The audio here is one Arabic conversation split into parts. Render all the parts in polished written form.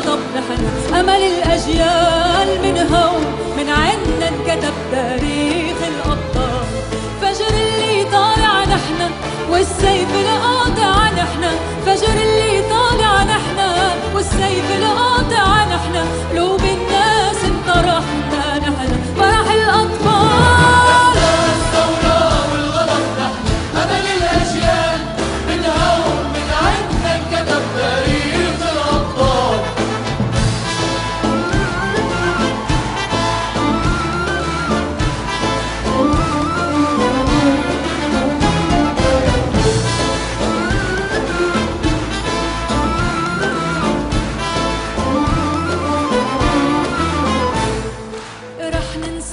الغضب نحن أمل الأجيال، من هون من عنا انكتب تاريخ الأبطال. فجر اللي طالع نحن والسيف القاطع نحن، فجر اللي طالع نحن والسيف القاطع نحن، قلوب الناس انطرحنا نحن فرح الأطفال. الثورة والغضب نحن أمل الأجيال، من هون من عنا انكتب تاريخ الأبطال.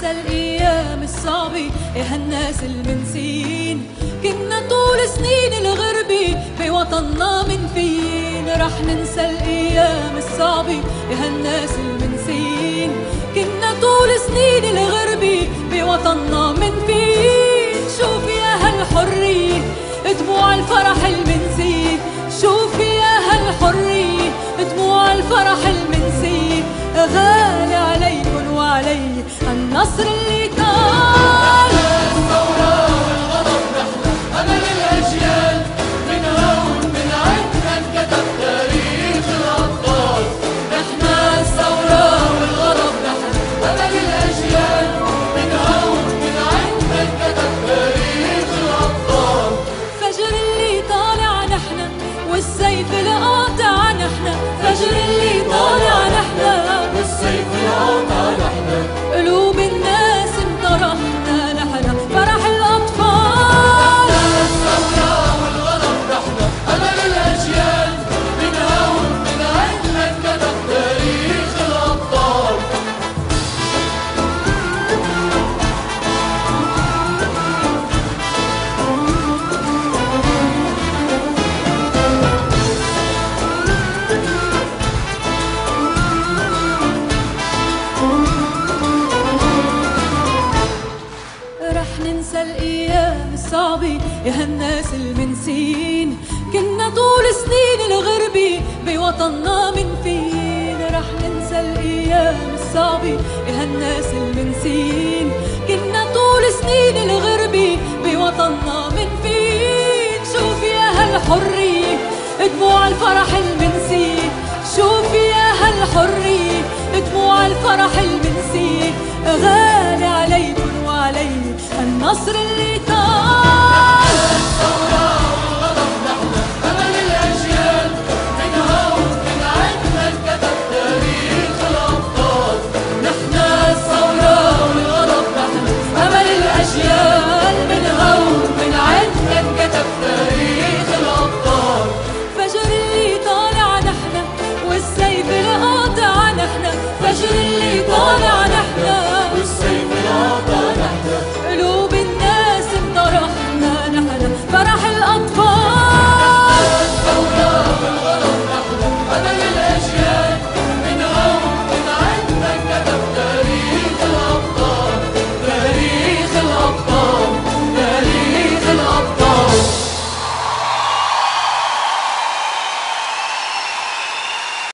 الأيام الصعبة يا هالناس المنسين، كنا طول سنين الغربة بوطننا منفين. رح ننسى الأيام الصعبة يا هالناس المنسين، كنا طول سنين الغربة بوطننا منفين. شوف يا هالحرية دموع الفرح المنسية، شوف يا هالحرية دموع الفرح المنسية. غالي عليكن وعلي النصر اللي طال. الثورة والغضب نحن أمل الأجيال، من هون من عنا انكتب تاريخ الأبطال. نحن الثورة والغضب نحن أمل الأجيال، من هون من عنا انكتب تاريخ الأبطال. فجر اللي طالع نحن والسيف القاطع نحن، فجر اللي طالع نحن والسيف القاطع نحن، قلوب الناس انطرحنا نحن فرح الأطفال. الثورة والغضب نحن أمل الأجيال، من هون من عنا انكتب تاريخ الأبطال. رح ننسى الأيام الصعبة يا هالناس المنسين، كنا طول سنين الغربة بوطننا منفين. رح ننسى الأيام الصعبة يا هالناس المنسين، كنا طول سنين الغربة بوطننا منفين. شوف يا هالحرية دموع الفرح المنسية، شوف يا هالحرية دموع الفرح المنسية. غالي عليكن وعلي النصر اللي طال.